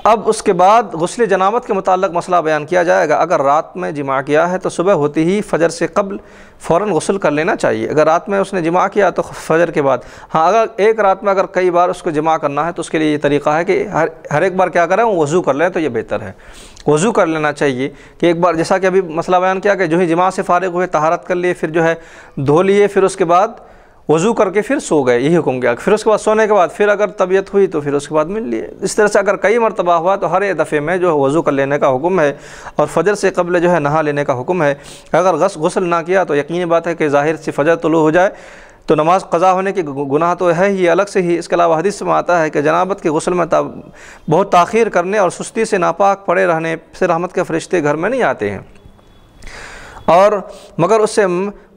اب اس کے بعد غسل جنابت کے متعلق مسئلہ بیان کیا جائے گا۔ اگر رات میں جماع کیا ہے تو صبح ہوتے ہی فجر سے قبل فوراً غسل کر لینا چاہیے۔ اگر رات میں اس نے جماع کیا تو فجر کے بعد، ہاں اگر ایک رات میں اگر کئی بار اس کو جماع کرنا ہے تو اس کے لیے یہ طریقہ ہے کہ ہر ایک بار کیا کریں، وہ وضو کر لیں تو یہ بہتر ہے۔ وضو کر لینا چاہیے کہ ایک بار، جیسا کہ ابھی مسئلہ بیان کیا کہ جو ہی جماع سے فارغ ہوئے طہارت کر لیے، پھر جو ہے دھو لیے، پھر اس کے بعد وضو کر کے پھر سو گئے، یہی حکم کیا۔ پھر اس کے بعد سونے کے بعد پھر اگر طبیعت ہوئی تو پھر اس کے بعد مل لیے۔ اس طرح سے اگر کئی مرتبہ ہوا تو ہر ایک دفعے میں جو ہے وضو کر لینے کا حکم ہے، اور فجر سے قبل جو ہے نہا لینے کا حکم ہے۔ اگر غسل نہ کیا تو یقینی بات ہے کہ ظاہر سے فجر طلوع ہو جائے تو نماز قضا ہونے کی گناہ تو ہے ہی الگ سے ہی۔ اس کے علاوہ حدیث میں آتا ہے کہ جنابت کے غسل میں بہت تاخیر کرنے اور سستی سے ناپاک پڑے رہنے سے رحمت کے فرشتے گھر میں نہیں آتے ہیں، اور مگر اس سے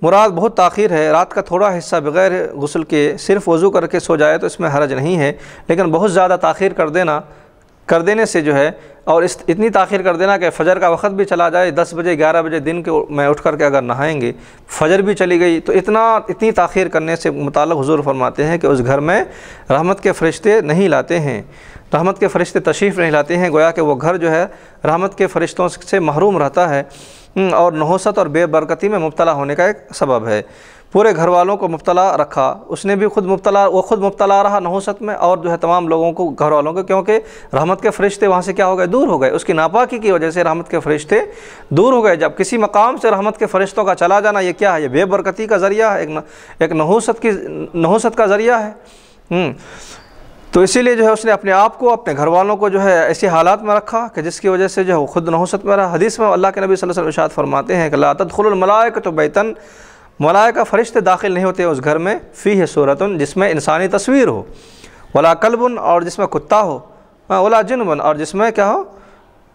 مراد بہت تاخیر ہے۔ رات کا تھوڑا حصہ بغیر غسل کے صرف وضو کر کے سو جائے تو اس میں حرج نہیں ہے، لیکن بہت زیادہ تاخیر کر دینے سے جو ہے، اور اتنی تاخیر کر دینا کہ فجر کا وقت بھی چلا جائے، 10 بجے 11 بجے دن کے میں اٹھ کر کے اگر نہائیں گے، فجر بھی چلی گئی، تو اتنی تاخیر کرنے سے متعلق حضور فرماتے ہیں کہ اس گھر میں رحمت کے فرشتے نہیں لاتے ہیں، رحمت کے فرشتے تشریف نہیں لاتے ہیں، گویا کہ وہ گھر جو ہے رحمت کے فرشتوں سے محروم رہتا ہے، اور نحوست اور بے برکتی میں مبتلا ہونے کا ایک سبب ہے۔ پورے گھر والوں کو مبتلا رکھا، اس نے بھی خود مبتلا رہا نحوست میں، اور جو ہے تمام لوگوں کو، گھر والوں کو، کیونکہ رحمت کے فرشتے وہاں سے کیا ہو گئے، دور ہو گئے، اس کی ناپاکی کی وجہ سے رحمت کے فرشتے دور ہو گئے۔ جب کسی مقام سے رحمت کے فرشتوں کا چلا جانا، یہ کیا ہے، یہ بے برکتی کا ذریعہ ہے، ایک نحوست کا ذریعہ ہے۔ تو اسی لیے جو ہے اس نے اپنے آپ کو، اپنے گھر والوں کو جو ہے ایسی حالات میں رکھا کہ جس کی وجہ سے جو ہے وہ خود نحوست میں رہا۔ حدیث میں اللہ کے نبی صلی اللہ علیہ وسلم ارشاد فرماتے ہیں کہ لا تدخل الملائکۃ بیتا، ملائکہ فرشتے داخل نہیں ہوتے اس گھر میں، فیہ صورۃ، جس میں انسانی تصویر ہو، ولا کلب، اور جس میں کتا ہو، ولا جنب، اور جس میں کیا ہو،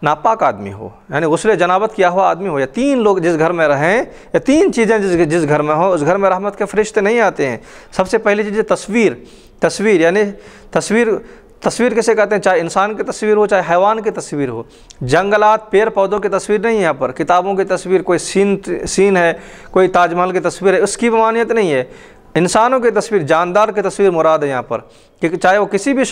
ناپاک آدمی ہو، یعنی غسل جنابت کیا ہوا آدمی ہو۔ یا تین لوگ جس گھر میں رہیں، یا تین چیزیں جس گھر میں ہو، اس گھر میں رحمت کے فرشتے نہیں آتے ہیں۔ سب سے پہلی چیز تصویر، یعنی تصویر کیسے کہتے ہیں، چاہے انسان کی تصویر ہو، چاہے حیوان کی تصویر ہو، جنگلات، پیڑ پودوں کی تصویر نہیں ہے یہاں پر، کتابوں کی تصویر، کوئی سین ہے، کوئی تاج محل کی تصویر ہے، اس کی ممانعت نہیں ہے۔ انسانوں کی تصویر، جاندار کی تصویر مراد ہے یہاں پر، کہ چاہے وہ کسی بھی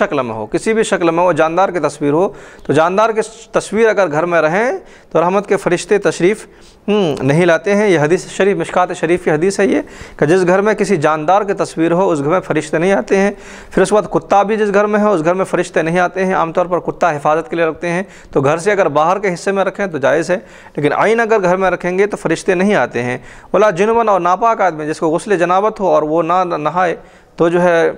شکل میں وہ جاندار کی تصویر ہو، تو جاندار کی تصویر اگر گھر میں رہیں تو رحمت کے فرشتے تشریف نہیں لاتے ہیں۔ یہ حدیث شریف، مشکات شریف کی حدیث ہے یہ، کہ جس گھر میں کسی جاندار کی تصویر ہو اس گھر میں فرشتے نہیں آتے ہیں۔ پھر اس کے بعد کتا بھی جس گھر میں ہو اس گھر میں فرشتے نہیں آتے ہیں۔ عام طور پر کتا حفاظت کے لیے رکھتے ہیں، تو گھر سے اگر باہر کے حصے میں رکھیں تو جائز ہے، لیکن عین اگر گھر میں رکھیں گے تو فرشتے نہیں آتے ہیں۔ ولا جنبن، اور ناپاک آدمی جس کو غسل جنابت ہو اور وہ نہ نہائے، تو جو ہے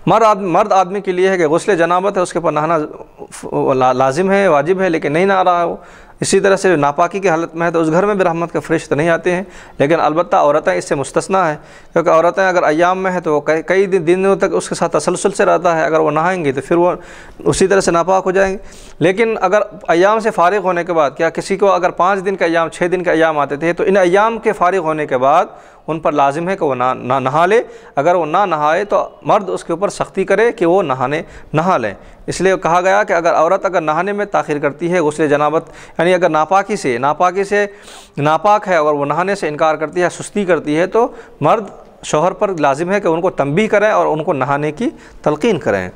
مرد آدمی کے لیے ہے کہ غسل جنابت ہے، اس کے اوپر نہانا لازم ہے، واجب ہے، لیکن نہیں نہا رہا ہو۔ اسی طرح سے ناپاکی کی حالت میں ہے تو اس گھر میں بھی رحمت کے فرشتے نہیں آتے ہیں، لیکن البتہ عورتیں اس سے مستثنیٰ ہیں، کیونکہ عورتیں اگر ایام میں ہیں تو وہ کئی دنوں تک اس کے ساتھ تسلسل سے رہتا ہے، اگر وہ نہائیں گی تو پھر وہ اسی طرح سے ناپاک ہو جائیں گے۔ لیکن اگر ایام سے فارغ ہونے کے بعد، کیا کسی کو اگر 5 دن کا ایام، 6 دن کا ایام آتے تھے، تو ان ایام کے فارغ ہونے کے بعد ان پر لازم ہے کہ وہ نہ نہا لے۔ اگر وہ نہ نہائے تو مرد اس کے اوپر سختی کرے کہ وہ نہا لیں۔ اس لیے کہا گیا کہ اگر عورت نہانے میں تاخیر کرتی ہے، غسل جنابت یعنی اگر ناپاکی سے ناپاک ہے اور وہ نہانے سے انکار کرتی ہے، سستی کرتی ہے، تو مرد شوہر پر لازم ہے کہ ان کو تنبیہ کریں اور ان کو نہانے کی تلقین کریں۔